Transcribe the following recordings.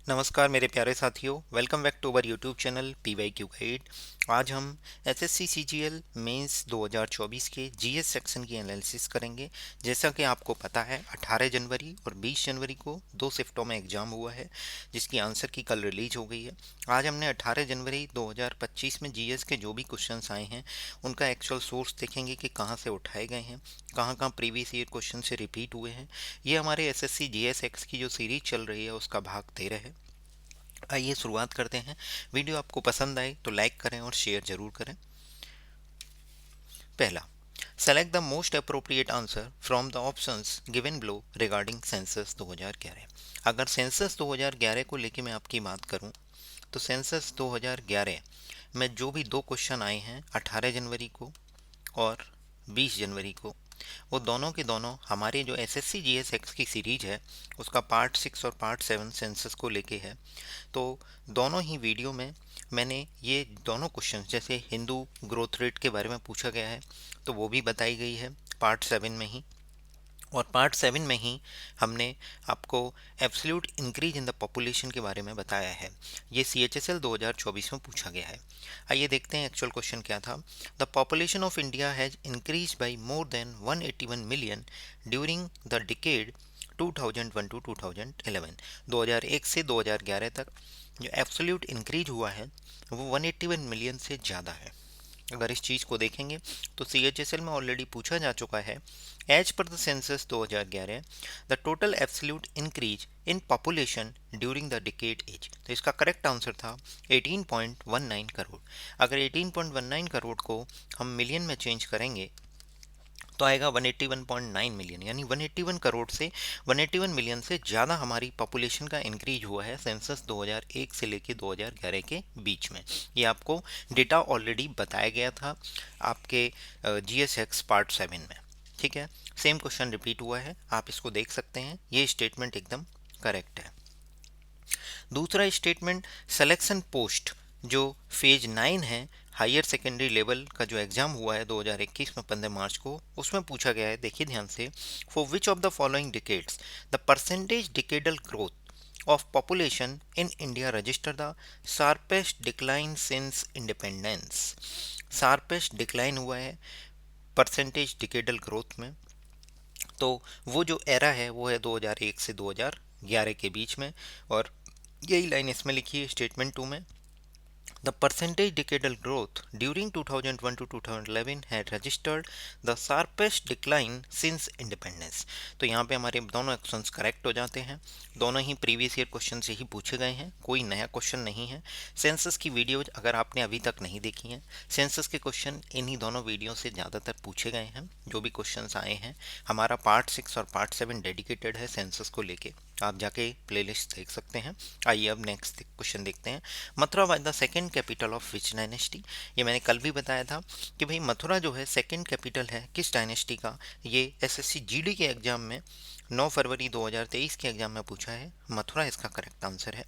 नमस्कार मेरे प्यारे साथियों, welcome back to our YouTube channel PYQ guide. आज हम SSC CGL मेंस 2024 के GS सेक्शन की एनालिसिस करेंगे। जैसा कि आपको पता है 18 जनवरी और 20 जनवरी को दो शिफ्टों में एग्जाम हुआ है, जिसकी आंसर की कल रिलीज हो गई है। आज हमने 18 जनवरी 2025 में GS के जो भी क्वेश्चंस आए हैं उनका एक्चुअल सोर्स देखेंगे कि कहाँ से उठाए गए हैं, कहाँ कहाँ प्रीवियस ईयर क्वेश्चन से रिपीट हुए हैं। ये हमारे SSC GS एक्स की जो सीरीज चल रही है उसका भाग 13 है। आइए शुरुआत करते हैं। वीडियो आपको पसंद आए तो लाइक करें और शेयर जरूर करें। पहला, select the most appropriate answer from the options given below regarding census 2011। अगर सेंसस 2011 को लेके मैं आपकी बात करूं तो सेंसस 2011 में जो भी दो क्वेश्चन आए हैं 18 जनवरी को और 20 जनवरी को, वो दोनों के दोनों हमारे जो SSC GS एक्स की सीरीज है उसका पार्ट 6 और पार्ट 7 सेंसस को लेके है। तो दोनों ही वीडियो में मैंने ये दोनों क्वेश्चन, जैसे हिंदू ग्रोथ रेट के बारे में पूछा गया है तो वो भी बताई गई है पार्ट 7 में ही, और पार्ट 7 में ही हमने आपको absolute increase in the population के बारे में बताया है। ये CHSL 2024 में पूछा गया है। आइए देखते हैं एक्चुअल क्वेश्चन क्या था। The population of India has increase by more than 181 million during the decade 2001 to 2011। 2001 से 2011 तक जो एब्सोल्यूट इंक्रीज हुआ है वो 181 मिलियन से ज़्यादा है। अगर इस चीज़ को देखेंगे तो CHSL में ऑलरेडी पूछा जा चुका है। As per the census 2011 the total absolute increase in population during the decade as, तो इसका करेक्ट आंसर था 18.19 करोड़। अगर 18.19 करोड़ को हम मिलियन में चेंज करेंगे तो आएगा 181.9 मिलियन, यानी 181 करोड़ से 181 मिलियन से ज़्यादा हमारी पॉपुलेशन का इंक्रीज हुआ है सेंसस 2001 से लेके 2011 के बीच में। ये आपको डेटा ऑलरेडी बताया गया था आपके GSX पार्ट 7 में। ठीक है, सेम क्वेश्चन रिपीट हुआ है, आप इसको देख सकते हैं। ये स्टेटमेंट एकदम करेक्ट है। दूसरा स्टेटमेंट, सिलेक्शन पोस्ट जो फेज 9 है, हायर सेकेंडरी लेवल का जो एग्जाम हुआ है 2021 में 15 मार्च को, उसमें पूछा गया है। देखिए ध्यान से, for which of the following decades the percentage decadal growth of population in India register the sharpest decline since independence. Sharpest decline हुआ है परसेंटेज डिकेडल ग्रोथ में, तो वो जो एरा है वो है 2001 से 2011 के बीच में। और यही लाइन इसमें लिखी है स्टेटमेंट 2 में। The percentage decadal growth during 2001 to 2011 had registered the sharpest decline since independence। तो यहाँ पे हमारे दोनों ऑप्शंस करेक्ट हो जाते हैं। दोनों ही प्रीवियस ईयर क्वेश्चन से ही पूछे गए हैं, कोई नया क्वेश्चन नहीं है। सेंसस की वीडियो अगर आपने अभी तक नहीं देखी है, सेंसस के क्वेश्चन इन्हीं दोनों वीडियो से ज़्यादातर पूछे गए हैं। जो भी क्वेश्चंस आए हैं, हमारा पार्ट 6 और पार्ट 7 डेडिकेटेड है सेंसस को लेके, आप जाके प्लेलिस्ट देख सकते हैं। आइए अब नेक्स्ट क्वेश्चन देखते हैं। Mathura was the second capital of which dynasty. ये मैंने कल भी बताया था कि भाई मथुरा जो है सेकंड कैपिटल है किस डायनेस्टी का। ये SSC GD के एग्जाम में 9 फरवरी 2023 के एग्जाम में पूछा है। मथुरा इसका करेक्ट आंसर है।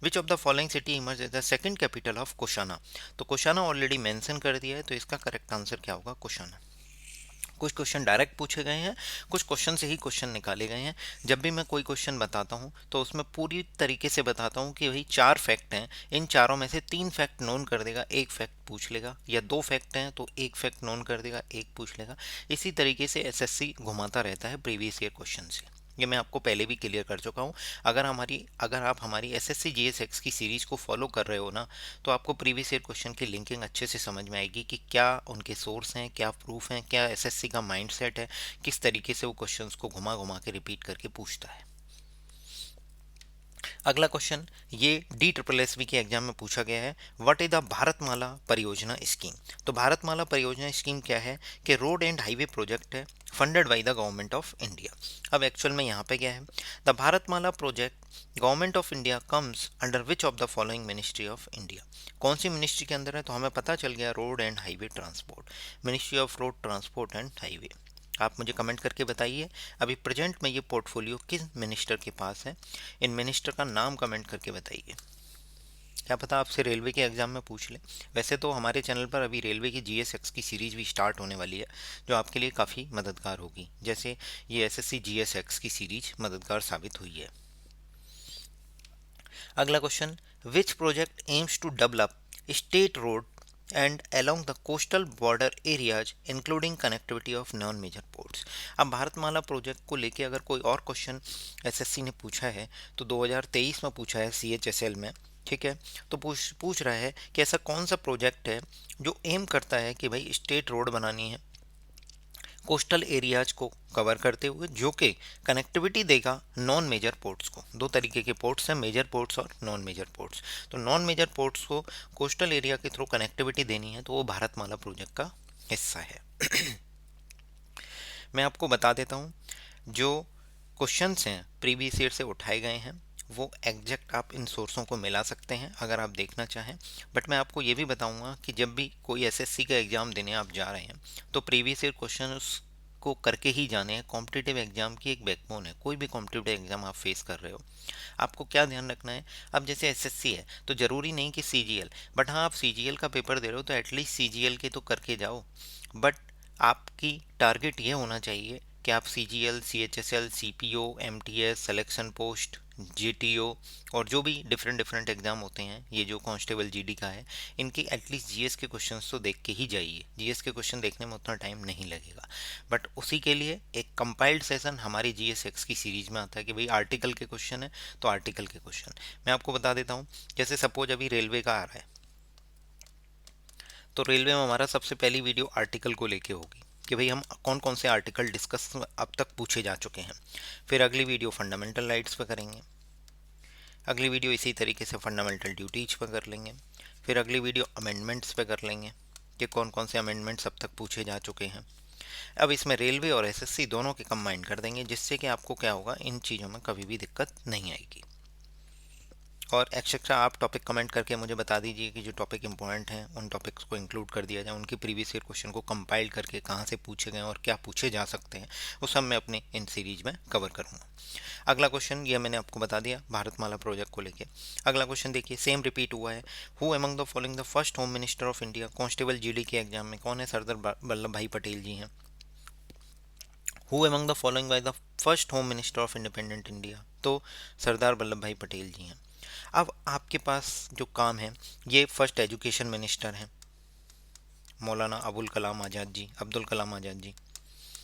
Which of the following city emerge as the second capital of Kushana. तो कुशाना ऑलरेडी मेंशन कर दिया है, तो इसका करेक्ट आंसर क्या होगा, कुशाना। कुछ क्वेश्चन डायरेक्ट पूछे गए हैं, कुछ क्वेश्चन से ही क्वेश्चन निकाले गए हैं। जब भी मैं कोई क्वेश्चन बताता हूं तो उसमें पूरी तरीके से बताता हूं कि भाई 4 फैक्ट हैं, इन चारों में से 3 फैक्ट नोन कर देगा, एक फैक्ट पूछ लेगा, या 2 फैक्ट हैं तो एक फैक्ट नोन कर देगा, एक पूछ लेगा। इसी तरीके से SSC घुमाता रहता है प्रीवियस ईयर क्वेश्चन से। ये मैं आपको पहले भी क्लियर कर चुका हूँ। अगर आप हमारी SSC GS की सीरीज को फॉलो कर रहे हो ना, तो आपको प्रीवियस ईयर क्वेश्चन की लिंकिंग अच्छे से समझ में आएगी कि क्या उनके सोर्स हैं, क्या प्रूफ हैं, क्या SSC का माइंडसेट है, किस तरीके से वो क्वेश्चंस को घुमा घुमा के रिपीट करके पूछता है। अगला क्वेश्चन ये DSSB के एग्जाम में पूछा गया है। व्हाट इज द भारतमाला परियोजना स्कीम। तो भारतमाला परियोजना स्कीम क्या है कि रोड एंड हाईवे प्रोजेक्ट है funded by the government of India. अब एक्चुअल में यहाँ पे क्या है, the Bharatmala project government of India comes under which of the following ministry of India. कौन सी मिनिस्ट्री के अंदर है, तो हमें पता चल गया road and highway transport, ministry of road transport and highway. आप मुझे कमेंट करके बताइए अभी प्रेजेंट में ये पोर्टफोलियो किस मिनिस्टर के पास है। इन मिनिस्टर का नाम कमेंट करके बताइए, क्या पता आपसे रेलवे के एग्जाम में पूछ ले। वैसे तो हमारे चैनल पर अभी रेलवे की GSX की सीरीज भी स्टार्ट होने वाली है, जो आपके लिए काफ़ी मददगार होगी, जैसे ये SSC GSX की सीरीज मददगार साबित हुई है। अगला question, which project aims to develop state road and along the coastal border areas including connectivity of non major ports. अब भारतमाला प्रोजेक्ट को लेके अगर कोई और क्वेश्चन एसएससी ने पूछा है तो 2023 में पूछा है सीएचएसएल में, ठीक है। तो पूछ रहा है कि ऐसा कौन सा प्रोजेक्ट है जो एम करता है कि भाई स्टेट रोड बनानी है कोस्टल एरियाज को कवर करते हुए, जो कि कनेक्टिविटी देगा नॉन मेजर पोर्ट्स को। दो तरीके के पोर्ट्स हैं, मेजर पोर्ट्स और नॉन मेजर पोर्ट्स। तो नॉन मेजर पोर्ट्स को कोस्टल एरिया के थ्रू कनेक्टिविटी देनी है, तो वो भारतमाला प्रोजेक्ट का हिस्सा है। मैं आपको बता देता हूँ, जो क्वेश्चंस हैं प्रीवियस ईयर से उठाए गए हैं वो एग्जैक्ट आप इन सोर्सों को मिला सकते हैं अगर आप देखना चाहें। बट मैं आपको ये भी बताऊंगा कि जब भी कोई एसएससी का एग्ज़ाम देने आप जा रहे हैं तो प्रीवियस ईयर क्वेश्चन को करके ही जाने हैं। कॉम्पिटिटिव एग्जाम की एक बैकबोन है, कोई भी कॉम्पिटिटिव एग्जाम आप फेस कर रहे हो आपको क्या ध्यान रखना है। अब जैसे एसएससी है तो ज़रूरी नहीं कि सीजीएल, बट हाँ आप सीजीएल का पेपर दे रहे हो तो एटलीस्ट सीजीएल के तो करके जाओ। बट आपकी टारगेट ये होना चाहिए कि आप CGL, CHSL, CPO, MTS, selection post, GTO और जो भी डिफरेंट डिफरेंट एग्जाम होते हैं, ये जो कांस्टेबल जीडी का है, इनके एटलीस्ट जीएस के क्वेश्चंस तो देख के ही जाइए। जीएस के क्वेश्चन देखने में उतना टाइम नहीं लगेगा, बट उसी के लिए एक कंपाइल्ड सेशन हमारी जीएसएक्स की सीरीज में आता है कि भाई आर्टिकल के क्वेश्चन है तो आर्टिकल के क्वेश्चन मैं आपको बता देता हूँ। जैसे सपोज अभी रेलवे का आ रहा है तो रेलवे में हमारा सबसे पहली वीडियो आर्टिकल को लेके होगी कि भाई हम कौन कौन से आर्टिकल डिस्कस अब तक पूछे जा चुके हैं। फिर अगली वीडियो फंडामेंटल राइट्स पे करेंगे, अगली वीडियो इसी तरीके से फंडामेंटल ड्यूटीज पे कर लेंगे, फिर अगली वीडियो अमेंडमेंट्स पे कर लेंगे कि कौन कौन से अमेंडमेंट्स अब तक पूछे जा चुके हैं। अब इसमें रेलवे और एसएससी दोनों के कंबाइन कर देंगे, जिससे कि आपको क्या होगा, इन चीज़ों में कभी भी दिक्कत नहीं आएगी। और एक्सेट्रा आप टॉपिक कमेंट करके मुझे बता दीजिए कि जो टॉपिक इंपॉर्टेंट हैं उन टॉपिक्स को इंक्लूड कर दिया जाए, उनके प्रीवियस ईयर क्वेश्चन को कंपाइल करके कहाँ से पूछे गए और क्या पूछे जा सकते हैं वो सब मैं अपने इन सीरीज में कवर करूँगा। अगला क्वेश्चन ये मैंने आपको बता दिया भारतमाला प्रोजेक्ट को लेके। अगला क्वेश्चन देखिए, सेम रिपीट हुआ है। Who among the following the first home minister of India. Constable GD के एग्जाम में कौन है, सरदार वल्लभ भाई पटेल जी हैं। Who among the following by the first home minister of independent India, तो सरदार वल्लभ भाई पटेल जी हैं। अब आपके पास जो काम है, ये फर्स्ट एजुकेशन मिनिस्टर हैं मौलाना अब्दुल कलाम आज़ाद जी।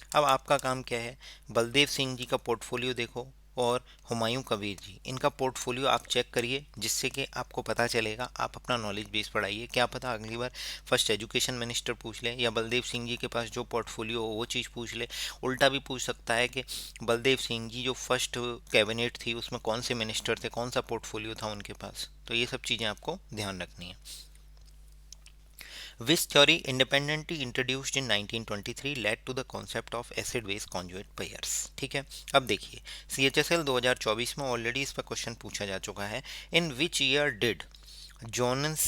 अब आपका काम क्या है, बलदेव सिंह जी का पोर्टफोलियो देखो और हुमायूं कबीर जी, इनका पोर्टफोलियो आप चेक करिए, जिससे कि आपको पता चलेगा। आप अपना नॉलेज बेस बढ़ाइए, क्या पता अगली बार फर्स्ट एजुकेशन मिनिस्टर पूछ ले या बलदेव सिंह जी के पास जो पोर्टफोलियो हो वो चीज़ पूछ ले। उल्टा भी पूछ सकता है कि बलदेव सिंह जी जो फर्स्ट कैबिनेट थी उसमें कौन से मिनिस्टर थे, कौन सा पोर्टफोलियो था उनके पास। तो ये सब चीज़ें आपको ध्यान रखनी है। Which theory independently introduced in 1923 led to the concept of acid base conjugate pairs। ठीक है, अब देखिए CHSL 2024 में ऑलरेडी इस पर क्वेश्चन पूछा जा चुका है। In which year did Johannes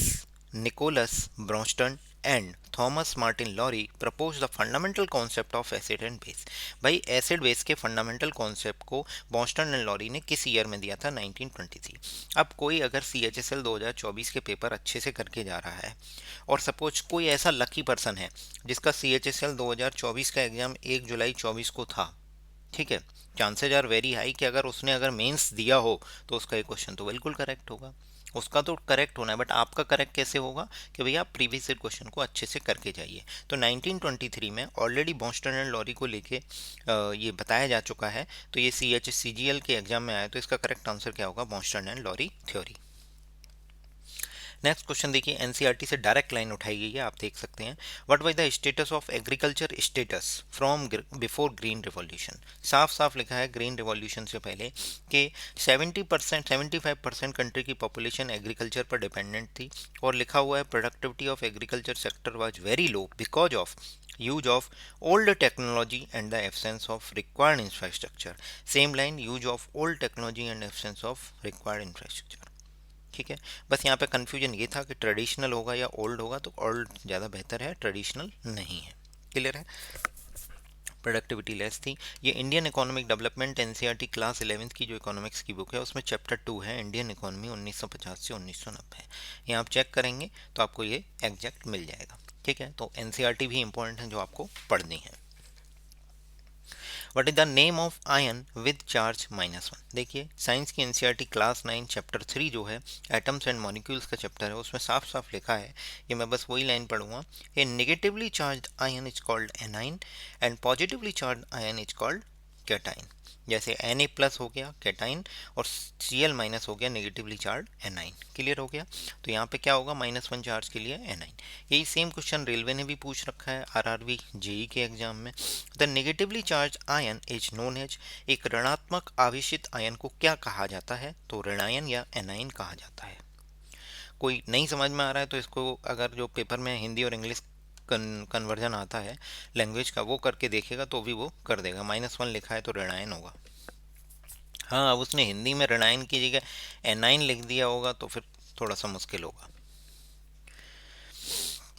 Nicolaus Bronsted and Thomas Martin Lowry propose the fundamental concept of acid and base. भाई एसिड बेस के फंडामेंटल कॉन्सेप्ट को बॉस्टन एंड लॉरी ने किस ईयर में दिया था, 1923। अब कोई अगर CHSL 2024 के पेपर अच्छे से करके जा रहा है और सपोज कोई ऐसा लकी पर्सन है जिसका CHSL 2024 का एग्ज़ाम 1 जुलाई 24 को था, ठीक है, चांसेज आर वेरी हाई कि अगर मेंस दिया हो तो उसका ये क्वेश्चन तो बिल्कुल करेक्ट होगा। उसका तो करेक्ट होना है, बट आपका करेक्ट कैसे होगा कि भैया आप प्रीवियस ईयर क्वेश्चन को अच्छे से करके जाइए। तो 1923 में ऑलरेडी बॉस्टन एंड लॉरी को लेके ये बताया जा चुका है। तो ये CGL के एग्जाम में आया, तो इसका करेक्ट आंसर क्या होगा, Boston and Lowry theory. Next question देखिए, एनसीईआरटी से डायरेक्ट लाइन उठाई गई है, आप देख सकते हैं। What was the status of agriculture status from before green revolution. साफ साफ लिखा है ग्रीन रिवॉल्यूशन से पहले कि 70% 75% कंट्री की पॉपुलेशन एग्रीकल्चर पर डिपेंडेंट थी, और लिखा हुआ है productivity of agriculture sector was very low because of use of old technology and the absence of required infrastructure। same line, use of old technology and absence of required infrastructure। ठीक है, बस यहाँ पे कन्फ्यूजन ये था कि traditional होगा या ओल्ड होगा, तो ओल्ड ज़्यादा बेहतर है, ट्रेडिशनल नहीं है। क्लियर है, प्रोडक्टिविटी लेस थी। ये Indian economic development NCERT class 11th की जो इकोनॉमिक्स की बुक है उसमें चैप्टर 2 है, इंडियन इकोनॉमी 1950 से 1990। ये आप चेक करेंगे तो आपको ये एग्जैक्ट मिल जाएगा। ठीक है, तो एनसीईआरटी भी इंपॉर्टेंट है जो आपको पढ़नी है। What is the name of ion with charge -1। देखिए साइंस की एनसीईआरटी क्लास 9 चैप्टर 3 जो है एटम्स एंड मॉलिक्यूल्स का चैप्टर है, उसमें साफ साफ लिखा है, ये मैं बस वही लाइन पढ़ूंगा, a negatively charged ion is called anion and positively charged ion is called cation. जैसे Na प्लस हो गया कैटाइन और Cl माइनस हो गया नेगेटिवली चार्ज एनाइन। क्लियर हो गया। तो यहाँ पे क्या होगा, -1 चार्ज के लिए एनाइन। यही सेम क्वेश्चन रेलवे ने भी पूछ रखा है आरआरबी जेई के एग्जाम में। The negatively charged ion is known as, एक ऋणात्मक आवेशित आयन को क्या कहा जाता है, तो ऋणायन या एनाइन कहा जाता है। कोई नहीं समझ में आ रहा है तो इसको अगर जो पेपर में हिंदी और इंग्लिश कन्वर्जन आता है लैंग्वेज का, वो करके देखेगा तो भी वो कर देगा। -1 लिखा है तो ऋणायन होगा। हाँ, अब उसने हिंदी में ऋणायन की जगह एनाइन लिख दिया होगा तो फिर थोड़ा सा मुश्किल होगा।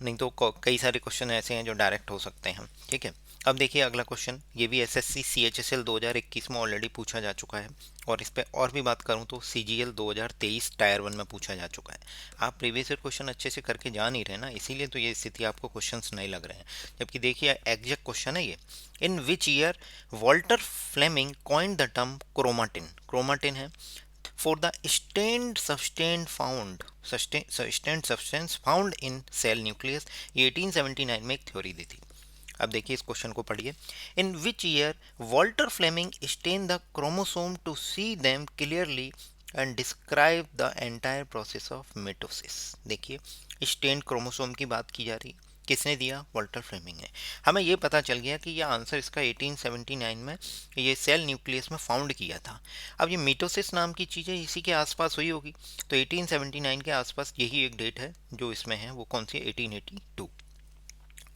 नहीं तो कई सारे क्वेश्चन ऐसे हैं जो डायरेक्ट हो सकते हैं। ठीक है, अब देखिए अगला क्वेश्चन, ये भी एसएससी CHSL 2021 में ऑलरेडी पूछा जा चुका है, और इस पर और भी बात करूं तो CGL 2023 टायर 1 में पूछा जा चुका है। आप प्रीवियस ईयर क्वेश्चन अच्छे से करके जा नहीं रहे ना, इसीलिए तो ये स्थिति आपको क्वेश्चंस नहीं लग रहे हैं। जबकि देखिए एग्जैक्ट क्वेश्चन है ये, in which year Walther Flemming coined the term chromatin. Chromatin है for the sustained substance found in cell nucleus। ये 1879 में एक थ्योरी दी थी। अब देखिए इस क्वेश्चन को पढ़िए, in which year Walther Flemming stain the chromosome to see them clearly and describe the entire process of mitosis. देखिए स्टेन्ड क्रोमोसोम की बात की जा रही है, किसने दिया, वॉल्टर फ्लेमिंग ने। हमें ये पता चल गया कि यह आंसर इसका 1879 में ये सेल न्यूक्लियस में फाउंड किया था। अब ये मिटोसिस नाम की चीज़ें इसी के आसपास हुई होगी, तो 1879 के आसपास यही एक डेट है जो इसमें है, वो कौन सी है, 1882।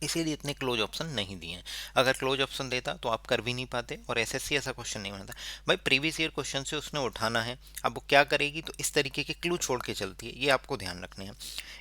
इसीलिए इतने क्लोज ऑप्शन नहीं दिए हैं। अगर क्लोज ऑप्शन देता तो आप कर भी नहीं पाते, और एसएससी ऐसा क्वेश्चन नहीं बनाता। भाई प्रीवियस ईयर क्वेश्चन से उसने उठाना है, अब वो क्या करेगी, तो इस तरीके के क्लू छोड़ के चलती है, ये आपको ध्यान रखने हैं।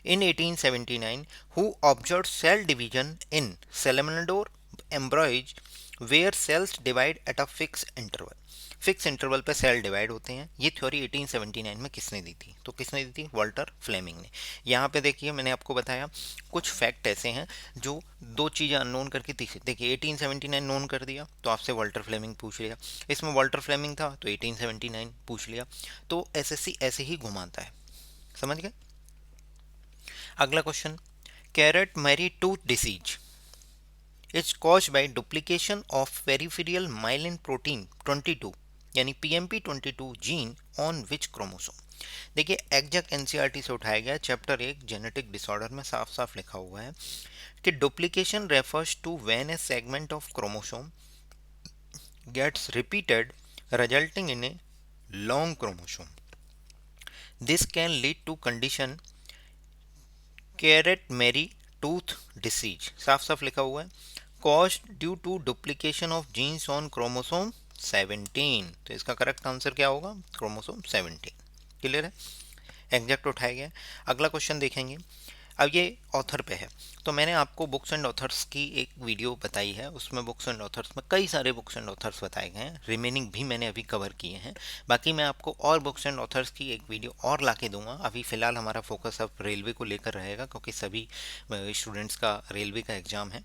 In 1879 who observe cell division in salamander embryos where cells divide at a fix interval. Fix interval पे सेल डिवाइड होते हैं, ये थ्योरी 1879 में किसने दी थी, तो किसने दी थी, वॉल्टर फ्लेमिंग ने। यहाँ पे देखिए मैंने आपको बताया कुछ फैक्ट ऐसे हैं जो दो चीज़ें अननोन करके तीसरी, देखिए 1879 नोन कर दिया तो आपसे वॉल्टर फ्लेमिंग पूछ लिया, इसमें वॉल्टर फ्लेमिंग था तो 1879 पूछ लिया। तो एसएससी ऐसे ही घुमाता है, समझ गए। अगला question, Charcot Marie Tooth disease is caused by duplication of peripheral myelin protein 22 यानी PMP22 gene on which chromosome. देखिए एग्जैक्ट एनसीईआरटी से उठाया गया, चैप्टर 1 जेनेटिक डिसऑर्डर में साफ साफ लिखा हुआ है कि duplication refers to when a segment of chromosome gets repeated resulting in a long chromosome. This can lead to condition Charcot Marie Tooth disease, साफ साफ लिखा हुआ है, caused due to duplication of genes on chromosome 17। तो इसका correct answer क्या होगा, chromosome 17। Clear है, एग्जैक्ट उठाया गया। अगला क्वेश्चन देखेंगे, अब ये ऑथर पे है, तो मैंने आपको बुक्स एंड ऑथर्स की एक वीडियो बताई है, उसमें बुक्स एंड ऑथर्स में कई सारे बुक्स एंड ऑथर्स बताए गए हैं, रिमेनिंग भी मैंने अभी कवर किए हैं। बाकी मैं आपको और बुक्स एंड ऑथर्स की एक वीडियो और ला के दूंगा। अभी फ़िलहाल हमारा फोकस अब रेलवे को लेकर रहेगा, क्योंकि सभी स्टूडेंट्स का रेलवे का एग्ज़ाम है।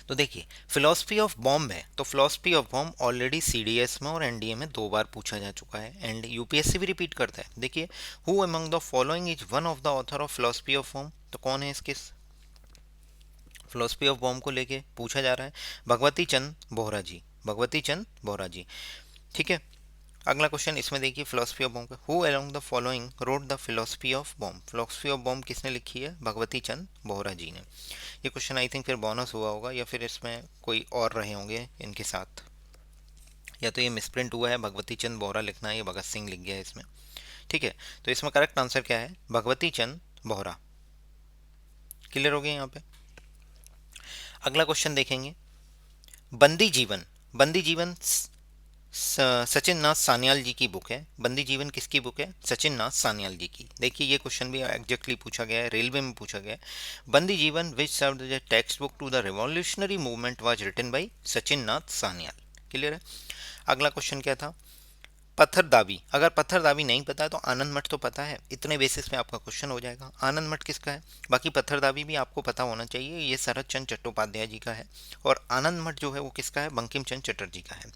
तो देखिए फिलॉसफी ऑफ बॉम्ब है, तो philosophy of bomb already CDS में और NDA में 2 बार पूछा जा चुका है, एंड UPSC भी रिपीट करता है। देखिए who among the following is one of the author of philosophy of bomb, तो कौन है इसके फिलॉसफी ऑफ बॉम्ब को लेके पूछा जा रहा है, भगवती चंद बोहरा जी, भगवती चंद बोहरा जी। ठीक है, अगला क्वेश्चन इसमें देखिए फिलोसफी ऑफ बॉम्ब का, who along the following road the philosophy of bomb. Philosophy of bomb किसने लिखी है, भगवती चंद बोहरा जी ने। ये क्वेश्चन आई थिंक फिर बोनस हुआ होगा, या फिर इसमें कोई और रहे होंगे इनके साथ, या तो ये मिसप्रिंट हुआ है, भगवती चंद बोहरा लिखना है, ये भगत सिंह लिख गया है इसमें। ठीक है, तो इसमें करेक्ट आंसर क्या है, भगवती चंद बोहरा। क्लियर हो गया यहाँ पे। अगला क्वेश्चन देखेंगे, बंदी जीवन। बंदी जीवन सचिन नाथ सान्याल जी की बुक है। बंदी जीवन किसकी बुक है, सचिन नाथ सान्याल जी की। देखिए ये क्वेश्चन भी एग्जैक्टली पूछा गया है, रेलवे में पूछा गया है। Bandi Jeevan which served as a textbook to the revolutionary movement was written by Sachin Nath Sanyal. Clear है। अगला क्वेश्चन क्या था, पत्थरदावी, अगर पत्थरदावी नहीं पता है तो आनंद मठ तो पता है, इतने बेसिस पे आपका क्वेश्चन हो जाएगा आनंद मठ किसका है। बाकी पत्थरदावी भी आपको पता होना चाहिए, ये शरद चंद्र चट्टोपाध्याय जी का है। और आनंद मठ जो है वो किसका है, बंकिम चंद्र चटर्जी का है।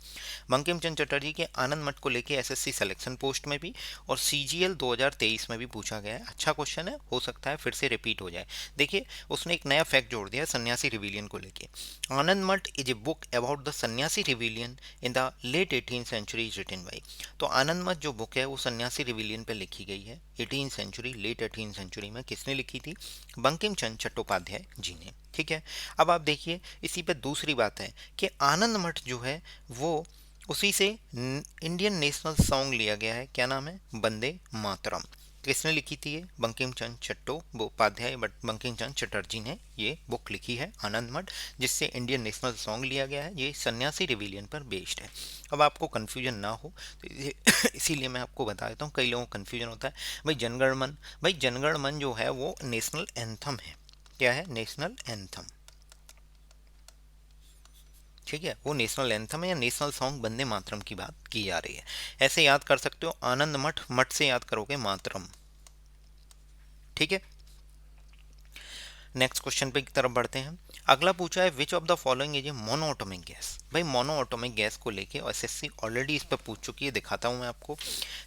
बंकिम चंद्र चटर्जी के आनंद मठ को लेके एसएससी सिलेक्शन पोस्ट में भी और सीजीएल 2023 में भी पूछा गया है। अच्छा क्वेश्चन है, हो सकता है फिर से रिपीट हो जाए। देखिए उसने एक नया फैक्ट जोड़ दिया सन्यासी रिविलियन को लेके। Anand Math is a book about the sannyasi rebellion in the late 18th century is written by. तो आनंद मठ जो बुक है वो सन्यासी रिविलियन पे लिखी गई है 18th century, late 18th century में। किसने लिखी थी, बंकिम चंद्र चट्टोपाध्याय जी ने। ठीक है, अब आप देखिए इसी पे दूसरी बात है कि आनंद मठ जो है वो उसी से इंडियन नेशनल सॉन्ग लिया गया है। क्या नाम है, वंदे मातरम। किसने लिखी थी ये, बंकिम चंद्र चट्टोपाध्याय, बट बंकिम चंद्र चटर्जी ने ये बुक लिखी है आनंद मठ, जिससे इंडियन नेशनल सॉन्ग लिया गया है। ये सन्यासी रिविलियन पर बेस्ड है। अब आपको कन्फ्यूजन ना हो तो इसीलिए मैं आपको बता देता हूँ, कई लोगों को कन्फ्यूजन होता है। भाई जनगण मन, भाई जनगण मन जो है वो नेशनल एंथम है। क्या है, नेशनल एंथम। ठीक है, वो नेशनल एंथम है या नेशनल सॉन्ग वंदे मातरम की बात की जा रही है। ऐसे याद कर सकते हो, आनंद मठ, मठ से याद करोगे मातरम। ठीक है, नेक्स्ट क्वेश्चन पे की तरफ बढ़ते हैं। अगला पूछा है which of the following is a monoatomic gas. भाई मोनोएटॉमिक गैस को लेके एसएससी ऑलरेडी इस पर पूछ चुकी है, दिखाता हूं मैं आपको।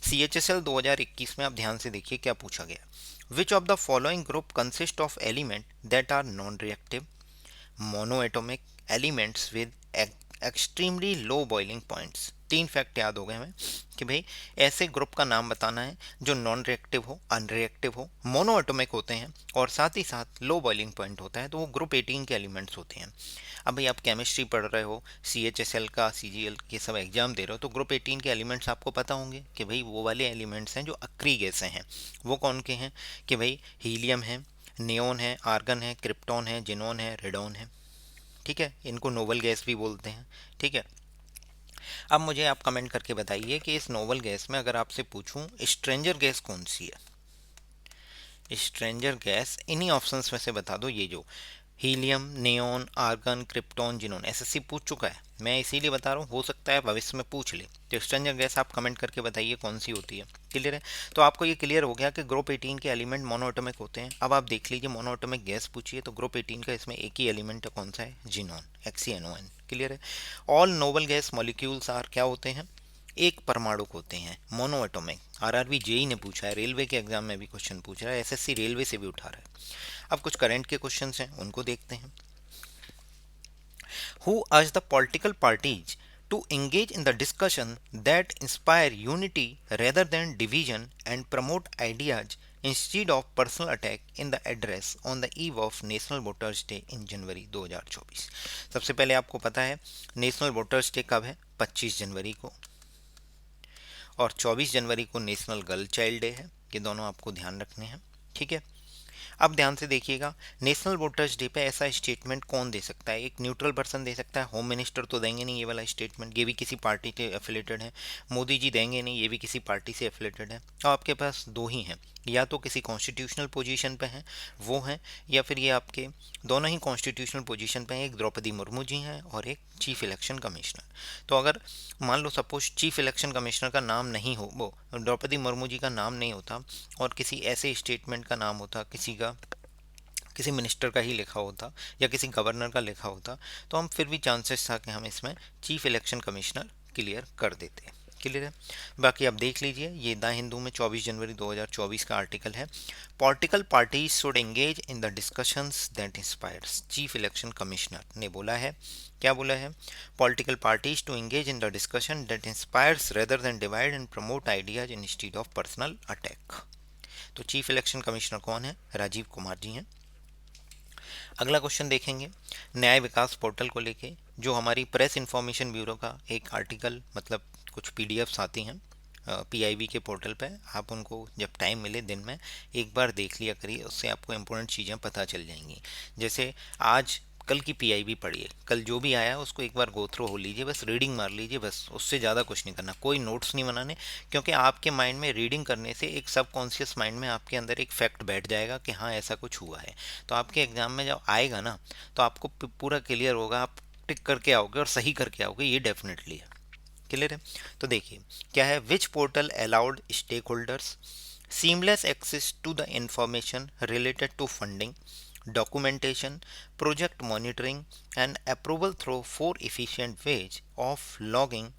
सीएचएसएल 2021 में आप ध्यान से देखिए क्या पूछा गया। Which of the following group consist of element that are non reactive monoatomic elements with extremely low boiling points. तीन फैक्ट याद हो गए हमें कि भाई ऐसे ग्रुप का नाम बताना है जो नॉन रिएक्टिव हो, अनरिएक्टिव हो, मोनोएटॉमिक होते हैं और साथ ही साथ लो बॉइलिंग पॉइंट होता है, तो वो ग्रुप 18 के एलिमेंट्स होते हैं। अब भाई आप केमिस्ट्री पढ़ रहे हो, सीएचएसएल का, सीजीएल के सब एग्जाम दे रहे हो, तो ग्रुप 18 के एलिमेंट्स आपको पता होंगे कि भाई वो वाले एलिमेंट्स हैं जो अक्री गैसें हैं। वो कौन के हैं कि भाई हीलियम है, नियोन है, आर्गन है, क्रिप्टॉन है, जिनोन है, रेडॉन है। ठीक है, इनको नोबल गैस भी बोलते हैं। ठीक है, अब मुझे आप कमेंट करके बताइए कि इस नोबल गैस में अगर आपसे पूछूं स्ट्रेंजर गैस कौन सी है। स्ट्रेंजर गैस इन्हीं ऑप्शंस में से बता दो, ये जो helium, neon, argon, krypton, xenon. SSC पूछ चुका है, मैं इसीलिए बता रहा हूँ, हो सकता है भविष्य में पूछ ले। तो स्ट्रेंजर गैस आप कमेंट करके बताइए कौन सी होती है। क्लियर है, तो आपको ये क्लियर हो गया कि ग्रुप 18 के एलिमेंट मोनोएटॉमिक होते हैं। अब आप देख लीजिए मोनोएटॉमिक गैस पूछिए तो ग्रुप 18 का इसमें एक ही एलिमेंट है, कौन सा है, जिनोन, एक्सीएनओएन। क्लियर है, all noble gas molecules are क्या होते हैं, एक परमाणुक होते हैं, मोनोएटॉमिक। आरआरबी जेई ने पूछा है, रेलवे के एग्जाम में भी क्वेश्चन पूछ रहा है, एसएससी रेलवे से भी उठा रहा है। अब कुछ करंट के क्वेश्चन हैं उनको देखते हैं। Who urged the political parties to engage in the discussion that inspire unity rather than division and promote ideas instead of personal attack in the address on the eve of National Voters Day in January 2024। सबसे पहले आपको पता है national voters day कब है, 25 जनवरी को, और 24 जनवरी को नेशनल गर्ल चाइल्ड डे है। ये दोनों आपको ध्यान रखने हैं। ठीक है, अब ध्यान से देखिएगा, नेशनल वोटर्स डे पे ऐसा स्टेटमेंट कौन दे सकता है, एक न्यूट्रल पर्सन दे सकता है। होम मिनिस्टर तो देंगे नहीं ये वाला स्टेटमेंट, ये भी किसी पार्टी से एफिलेटेड है। मोदी जी देंगे नहीं, ये भी किसी पार्टी से एफिलेटेड है। तो आपके पास दो ही हैं, या तो किसी कॉन्स्टिट्यूशनल पोजीशन पे हैं वो हैं, या फिर ये आपके दोनों ही कॉन्स्टिट्यूशनल पोजीशन पे हैं, एक द्रौपदी मुर्मू जी हैं और एक चीफ इलेक्शन कमिश्नर। तो अगर मान लो सपोज चीफ इलेक्शन कमिश्नर का नाम नहीं हो, वो द्रौपदी मुर्मू जी का नाम नहीं होता और किसी ऐसे स्टेटमेंट का नाम होता, किसी मिनिस्टर का ही लिखा होता या किसी गवर्नर का लिखा होता, तो हम फिर भी चांसेस था कि हम इसमें चीफ इलेक्शन कमिश्नर क्लियर कर देते। क्लियर है, बाकी आप देख लीजिए, ये द हिंदू में 24 जनवरी 2024 का आर्टिकल है। Political parties should engage in the discussions that inspires, chief election commissioner ने बोला है। क्या बोला है, political parties to engage in the discussion that inspires rather than divide and promote ideas instead of personal attack. तो chief election commissioner कौन है, राजीव कुमार जी हैं। अगला क्वेश्चन देखेंगे न्याय विकास पोर्टल को लेके, जो हमारी प्रेस इंफॉर्मेशन ब्यूरो का एक आर्टिकल, मतलब कुछ पीडीएफ्स आती हैं पीआईबी के पोर्टल पे। आप उनको जब टाइम मिले दिन में एक बार देख लिया करिए, उससे आपको इंपॉर्टेंट चीज़ें पता चल जाएंगी। जैसे आज कल की पीआईबी पढ़िए, कल जो भी आया उसको एक बार गो थ्रू हो लीजिए, बस रीडिंग मार लीजिए, बस उससे ज़्यादा कुछ नहीं करना, कोई नोट्स नहीं बनाने। क्योंकि आपके माइंड में रीडिंग करने से एक सबकॉन्शियस माइंड में आपके अंदर एक फैक्ट बैठ जाएगा कि हाँ ऐसा कुछ हुआ है। तो आपके एग्जाम में जब आएगा ना तो आपको पूरा क्लियर होगा, आप टिक करके आओगे और सही करके आओगे, ये डेफिनेटली है। क्लियर है? तो देखिए क्या है, which portal allowed stakeholders seamless access to the information related to funding, documentation, project monitoring, and approval through 4 efficient ways of logging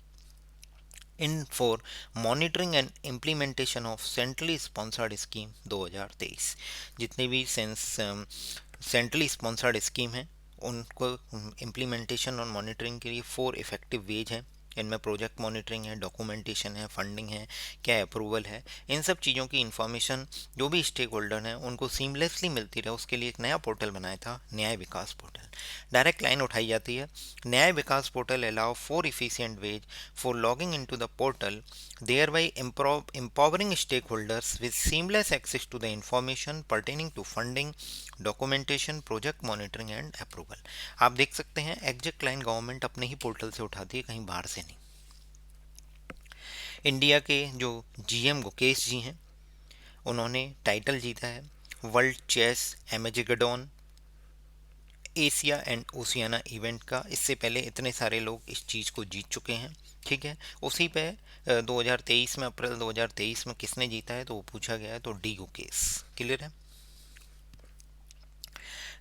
in for monitoring and implementation of centrally sponsored scheme 2023। जितने भी centrally sponsored scheme हैं उनको implementation और monitoring के लिए 4 effective ways हैं। इनमें project monitoring है, डॉक्यूमेंटेशन है, फंडिंग है, क्या अप्रूवल है, इन सब चीज़ों की इन्फॉर्मेशन जो भी स्टेक होल्डर हैं उनको सीमलेसली मिलती रहे, उसके लिए एक नया पोर्टल बनाया था, न्याय विकास पोर्टल। डायरेक्ट लाइन उठाई जाती है, Nyaya Vikas portal allow 4 efficient ways for logging into the portal, thereby empowering stakeholders with seamless access to the information pertaining to funding, documentation, project monitoring and approval. आप देख सकते हैं एग्जैक्ट लाइन गवर्नमेंट अपने ही portal से उठाती है, कहीं बाहर से नहीं। इंडिया के जो जीएम गुकेश जी हैं उन्होंने टाइटल जीता है world chess Armageddon Asia and Oceania event का। इससे पहले इतने सारे लोग इस चीज़ को जीत चुके हैं, ठीक है। उसी पे 2023 में, अप्रैल 2023 में किसने जीता है तो वो पूछा गया है, तो डी गुकेश। क्लियर है?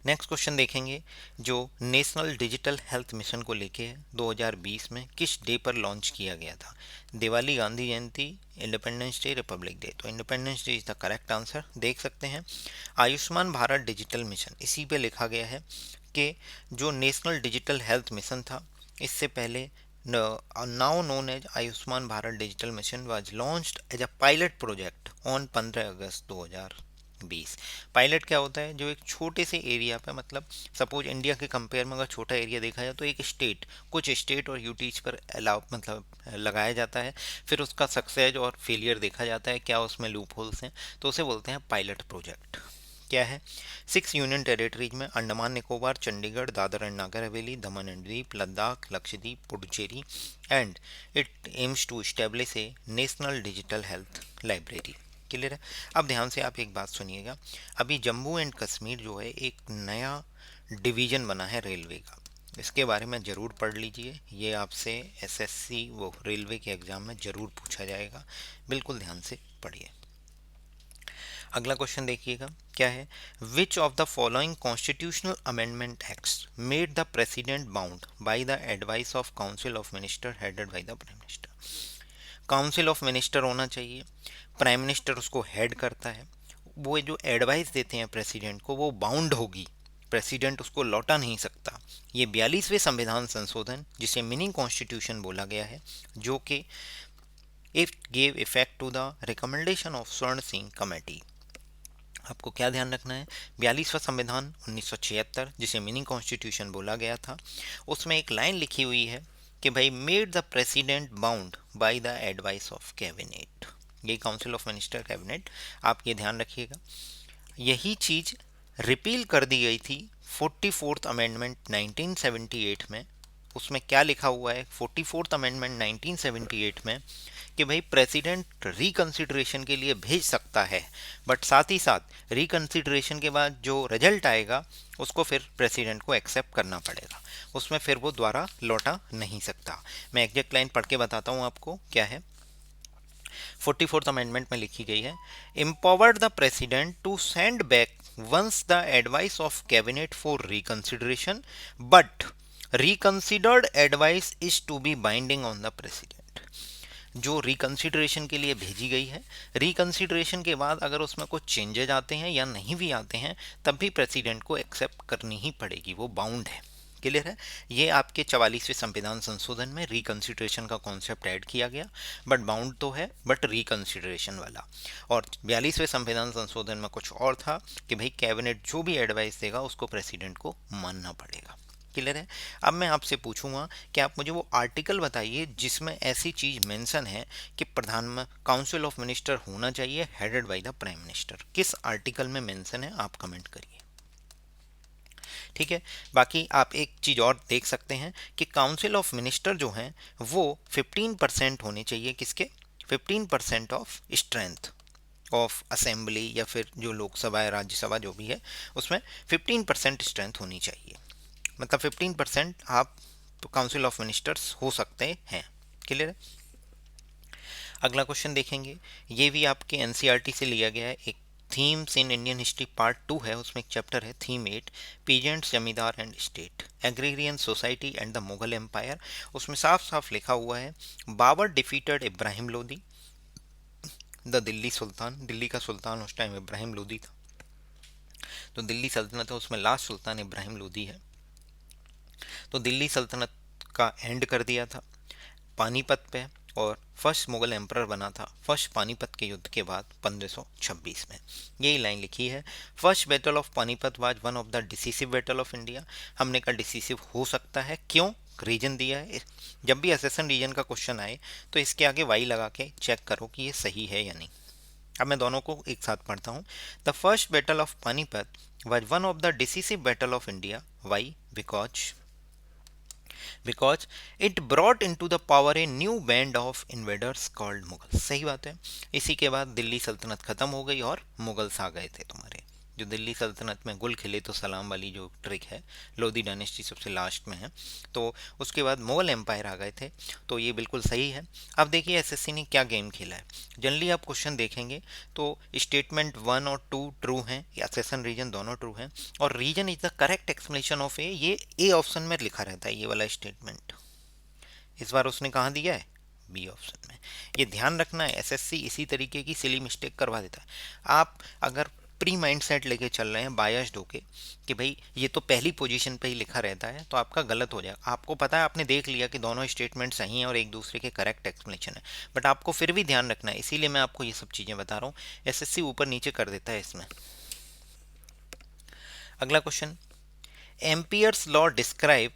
नेक्स्ट क्वेश्चन देखेंगे जो नेशनल डिजिटल हेल्थ मिशन को लेके है, 2020 में किस डे पर लॉन्च किया गया था? दिवाली, गांधी जयंती, इंडिपेंडेंस डे, रिपब्लिक डे। तो independence day is the correct answer. देख सकते हैं आयुष्मान भारत डिजिटल मिशन, इसी पे लिखा गया है कि जो नेशनल डिजिटल हेल्थ मिशन था, इससे पहले now known as Ayushman Bharat digital mission was launched as a pilot project on 15 August 2020। Pilot क्या होता है? जो एक छोटे से एरिया पे, मतलब सपोज इंडिया के कंपेयर में अगर छोटा एरिया देखा जाए तो एक स्टेट, कुछ स्टेट और यूटीज पर अलाउ मतलब लगाया जाता है, फिर उसका सक्सेस और फेलियर देखा जाता है, क्या उसमें लूप होल्स हैं, तो उसे बोलते हैं पायलट प्रोजेक्ट। क्या है? 6 यूनियन टेरिटरीज में Andaman Nicobar, Chandigarh, Dadra and Nagar Haveli, Daman and Dweep, Ladakh, Lakshadweep, Puducherry, and it aims to establish a national digital health library. Clear है? अब ध्यान से आप एक बात सुनिएगा, अभी जम्मू एंड कश्मीर जो है एक नया डिवीजन बना है रेलवे का, इसके बारे में ज़रूर पढ़ लीजिए, ये आपसे एसएससी वो रेलवे के एग्ज़ाम में ज़रूर पूछा जाएगा, बिल्कुल ध्यान से पढ़िए। अगला क्वेश्चन देखिएगा क्या है, which of the following constitutional amendment acts made the president bound by the advice of council of minister headed by the prime minister. Council of minister होना चाहिए, प्राइम मिनिस्टर उसको हेड करता है, वो जो एडवाइस देते हैं प्रेसिडेंट को वो बाउंड होगी, प्रेसिडेंट उसको लौटा नहीं सकता। ये 42वें संविधान संशोधन जिसे मिनी कॉन्स्टिट्यूशन बोला गया है, जो कि if gave effect to the recommendation of Swaran Singh committee. आपको क्या ध्यान रखना है, 42वां संविधान 1976 जिसे मिनी कॉन्स्टिट्यूशन बोला गया था, उसमें एक लाइन लिखी हुई है कि भाई made the president bound by the advice of cabinet, ये काउंसिल ऑफ मिनिस्टर कैबिनेट, आप ये ध्यान रखिएगा। यही चीज़ रिपील कर दी गई थी 44th अमेंडमेंट 1978 में। उसमें क्या लिखा हुआ है 44th अमेंडमेंट 1978 में कि भाई प्रेसिडेंट रिकंसिडरेशन के लिए भेज सकता है, बट साथ ही साथ रिकंसिडरेशन के बाद जो रिजल्ट आएगा उसको फिर प्रेसिडेंट को एक्सेप्ट करना पड़ेगा, उसमें फिर वो दोबारा लौटा नहीं सकता। मैं एग्जैक्ट लाइन पढ़ के बताता हूँ आपको क्या है। 44th अमेंडमेंट में लिखी गई है, empowered the president to send back once the advice of cabinet for reconsideration, but reconsidered advice is to be binding on the president। जो रिकंसिडरेशन के लिए भेजी गई है, रिकंसिडरेशन के बाद अगर उसमें कुछ चेंजेज आते हैं या नहीं भी आते हैं तब भी प्रेसिडेंट को एक्सेप्ट करनी ही पड़ेगी, वो बाउंड है। क्लियर है? ये आपके 44वें संविधान संशोधन में रिकंसिडरेशन का कॉन्सेप्ट ऐड किया गया, बट बाउंड तो है, बट रिकंसिडरेशन वाला। और 42वें संविधान संशोधन में कुछ और था कि भाई कैबिनेट जो भी एडवाइस देगा उसको प्रेसिडेंट को मानना पड़ेगा। क्लियर है? अब मैं आपसे पूछूंगा कि आप मुझे वो आर्टिकल बताइए जिसमें ऐसी चीज़ मेंशन है कि प्रधान काउंसिल ऑफ मिनिस्टर होना चाहिए headed by the prime minister. किस आर्टिकल में मेंशन है आप कमेंट करिए, ठीक है। बाकी आप एक चीज़ और देख सकते हैं कि काउंसिल ऑफ मिनिस्टर जो हैं वो 15% होने चाहिए, किसके? 15% ऑफ स्ट्रेंथ ऑफ असेंबली, या फिर जो लोकसभा या राज्यसभा जो भी है उसमें 15% स्ट्रेंथ होनी चाहिए, मतलब 15% आप काउंसिल ऑफ मिनिस्टर्स हो सकते हैं। क्लियर है। अगला क्वेश्चन देखेंगे, ये भी आपके एनसीईआरटी से लिया गया है। एक themes in Indian history part 2 है, उसमें एक चैप्टर है theme 8, peasants, zamindar and state, agrarian society and the Mughal empire. उसमें साफ साफ लिखा हुआ है, Babur defeated Ibrahim Lodi the Delhi sultan. Delhi का सुल्तान उस टाइम इब्राहिम लोदी था, तो दिल्ली सल्तनत है उसमें लास्ट सुल्तान इब्राहिम लोदी है। तो दिल्ली सल्तनत का एंड कर दिया था पानीपत पे, और फर्स्ट मुगल एम्परर बना था फर्स्ट पानीपत के युद्ध के बाद 1526 में। यही लाइन लिखी है, first battle of Panipat was one of the decisive battle of India. हमने कहा डिसीसिव हो सकता है, क्यों, रीजन दिया है। जब भी असेसन रीजन का क्वेश्चन आए तो इसके आगे वाई लगा के चेक करो कि ये सही है या नहीं। अब मैं दोनों को एक साथ पढ़ता हूँ। The first battle of Panipat was one of the decisive battle of India. Why? Because it brought into the power a new band of invaders called Mughal. सही बात है। इसी के बाद दिल्ली सल्तनत खत्म हो गई और मुगल्स आ गए थे तुम्हारे। जो दिल्ली सल्तनत में गुल खिले तो सलाम वाली जो ट्रिक है, लोधी डायनेस्टी सबसे लास्ट में है, तो उसके बाद मुगल एम्पायर आ गए थे। तो ये बिल्कुल सही है। अब देखिए एसएससी ने क्या गेम खेला है। जनरली आप क्वेश्चन देखेंगे तो स्टेटमेंट 1 और 2 ट्रू हैं, या सेशन रीजन दोनों ट्रू हैं, और reason is the correct explanation of A, ये ए ऑप्शन में लिखा रहता है ये वाला स्टेटमेंट। इस बार उसने कहाँ दिया है? बी ऑप्शन में। ये ध्यान रखना है, एसएससी इसी तरीके की सिली मिस्टेक करवा देता है। आप अगर प्री माइंड सेट लेके चल रहे हैं बायस्ड होके कि भाई ये तो पहली पोजीशन पे ही लिखा रहता है, तो आपका गलत हो जाएगा। आपको पता है, आपने देख लिया कि दोनों स्टेटमेंट सही हैं और एक दूसरे के करेक्ट एक्सप्लेनेशन है, बट आपको फिर भी ध्यान रखना है, इसीलिए मैं आपको ये सब चीज़ें बता रहा हूँ। एसएससी ऊपर नीचे कर देता है इसमें। अगला question, Ampere's law describe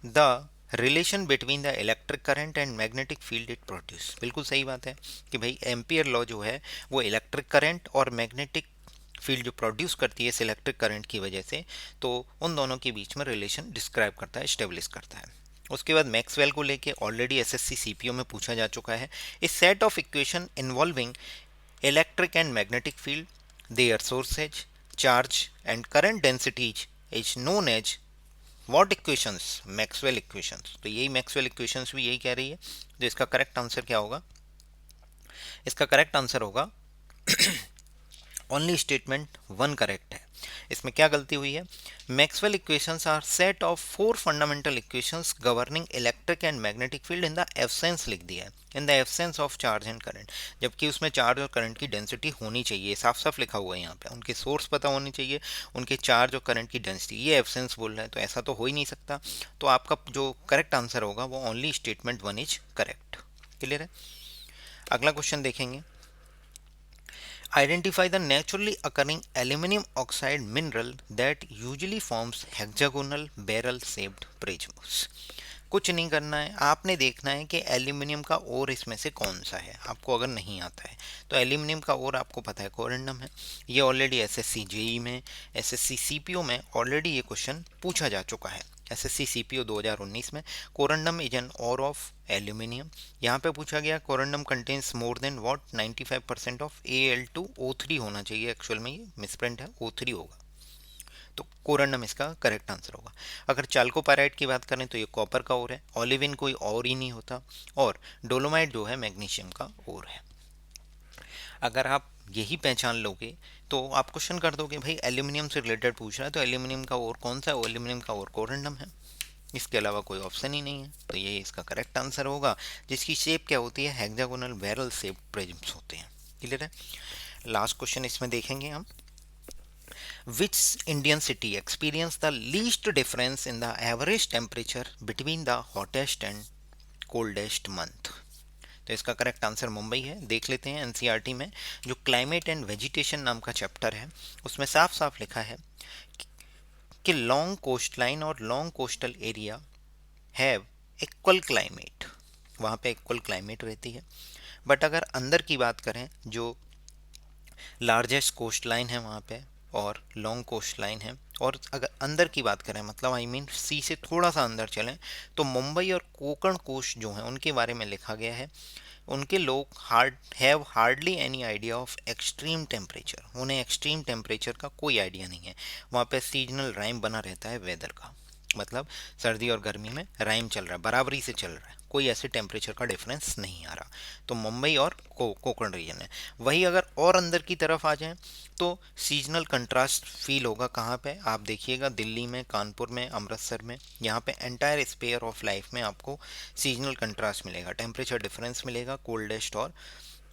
the relation between the electric current and magnetic field it produce. बिल्कुल सही बात है कि भाई एम्पियर लॉ जो है वो इलेक्ट्रिक करंट और मैग्नेटिक फील्ड जो प्रोड्यूस करती है इस इलेक्ट्रिक करंट की वजह से, तो उन दोनों के बीच में रिलेशन डिस्क्राइब करता है, स्टेब्लिश करता है। उसके बाद मैक्सवेल को लेके ऑलरेडी एसएससी सीपीओ में पूछा जा चुका है। इस set of equation involving electric and magnetic field, their sources, charge and current densities is known as what equations? Maxwell equations. तो यही मैक्सवेल इक्वेशंस भी यही कह रही है। तो इसका करेक्ट आंसर क्या होगा? इसका करेक्ट आंसर होगा ओनली स्टेटमेंट 1 करेक्ट है। इसमें क्या गलती हुई है? Maxwell equations are set of 4 fundamental equations governing electric and magnetic field in the absence लिख दिया है, in the absence of charge and current, जबकि उसमें चार्ज और करंट की डेंसिटी होनी चाहिए, साफ साफ लिखा हुआ है यहाँ पे। उनके सोर्स पता होनी चाहिए, उनके चार्ज और करंट की डेंसिटी, ये एब्सेंस बोल रहा है, तो ऐसा तो हो ही नहीं सकता। तो आपका जो करेक्ट आंसर होगा वो only statement 1 is correct. Clear है। अगला क्वेश्चन देखेंगे, identify the naturally occurring aluminum oxide mineral that usually forms hexagonal barrel shaped prisms। कुछ नहीं करना है, आपने देखना है कि एल्यूमिनियम का ओर इसमें से कौन सा है। आपको अगर नहीं आता है तो एल्यूमिनियम का ओर आपको पता है कोरंडम है। ये ऑलरेडी एसएससी जेई में, एसएससी सीपीओ में ऑलरेडी ये क्वेश्चन पूछा जा चुका है। एसएससी सीपीओ 2019 में corundum is an ore of aluminium. यहाँ पे पूछा गया corundum contains more than what 95% of Al2O3 होना चाहिए, एक्चुअल में ये मिसप्रिंट है, O3 होगा, तो कोरंडम इसका करेक्ट आंसर होगा। अगर चाल्कोपाइराइट की बात करें तो ये कॉपर का ओर है, ओलिविन कोई और ही नहीं होता, और डोलोमाइट जो है मैग्नीशियम का ओर है। अगर आप यही पहचान लोगे तो आप क्वेश्चन कर दोगे भाई एल्यूमिनियम से रिलेटेड पूछ रहा है तो एल्यूमिनियम का ओर कौन सा है? एल्यूमिनियम का ओर कोरंडम है, इसके अलावा कोई ऑप्शन ही नहीं है। तो ये इसका करेक्ट आंसर होगा, जिसकी शेप क्या होती है? हेक्सागोनल बैरल शेप प्रिज्म्स होते हैं। क्लियर है। लास्ट क्वेश्चन इसमें देखेंगे हम, Which Indian city experienced the least difference in the average temperature between the hottest and coldest month? तो इसका करेक्ट आंसर मुंबई है। देख लेते हैं एनसीईआरटी में जो क्लाइमेट एंड वेजिटेशन नाम का चैप्टर है उसमें साफ साफ लिखा है कि लॉन्ग कोस्ट लाइन और long coastal area have equal climate, वहाँ पे इक्वल क्लाइमेट रहती है। बट अगर अंदर की बात करें, जो लार्जेस्ट कोस्ट लाइन है वहाँ पे और लॉन्ग कोस्ट लाइन है, और अगर अंदर की बात करें मतलब आई मीन सी से थोड़ा सा अंदर चलें तो मुंबई और कोंकण कोस्ट जो हैं उनके बारे में लिखा गया है, उनके लोग have hardly any idea of extreme temperature, उन्हें एक्सट्रीम टेम्परेचर का कोई आइडिया नहीं है। वहाँ पे सीजनल राइम बना रहता है वेदर का, मतलब सर्दी और गर्मी में राइम चल रहा है, बराबरी से चल रहा है, कोई ऐसे टेम्परेचर का डिफरेंस नहीं आ रहा। तो मुंबई और कोकण रीजन है। वही अगर और अंदर की तरफ आ जाएं तो सीजनल कंट्रास्ट फील होगा कहाँ पे, आप देखिएगा दिल्ली में, कानपुर में, अमृतसर में, यहाँ पे एंटायर स्पेयर ऑफ लाइफ में आपको सीजनल कंट्रास्ट मिलेगा, टेम्परेचर डिफरेंस मिलेगा कोल्डेस्ट और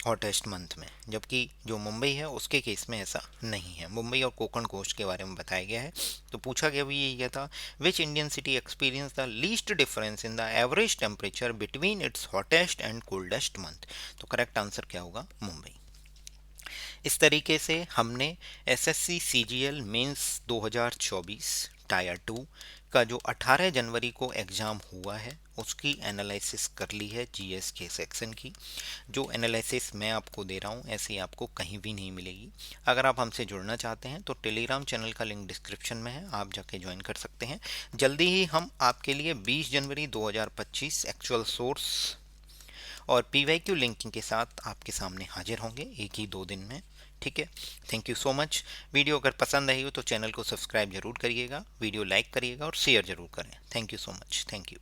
हॉटेस्ट मंथ में। जबकि जो मुंबई है उसके केस में ऐसा नहीं है। मुंबई और कोकण कोस्ट के बारे में बताया गया है। तो पूछा गया भी यही था, which Indian city experience the least difference in the average temperature between its hottest and coldest month. तो करेक्ट आंसर क्या होगा, मुंबई। इस तरीके से हमने एसएससी सीजीएल मेंस 2024 टायर 2 का जो 18 जनवरी को एग्ज़ाम हुआ है उसकी एनालिसिस कर ली है, जीएस के सेक्शन की। जो एनालिसिस मैं आपको दे रहा हूँ ऐसी आपको कहीं भी नहीं मिलेगी। अगर आप हमसे जुड़ना चाहते हैं तो टेलीग्राम चैनल का लिंक डिस्क्रिप्शन में है, आप जाके ज्वाइन कर सकते हैं। जल्दी ही हम आपके लिए 20 जनवरी 2025 एक्चुअल सोर्स और पीवाईक्यू लिंकिंग के साथ आपके सामने हाजिर होंगे 1 ही 2 दिन में। ठीक है, thank you so much. Video अगर पसंद आई हो तो चैनल को सब्सक्राइब जरूर करिएगा, वीडियो लाइक करिएगा और शेयर जरूर करें। Thank you so much, thank you.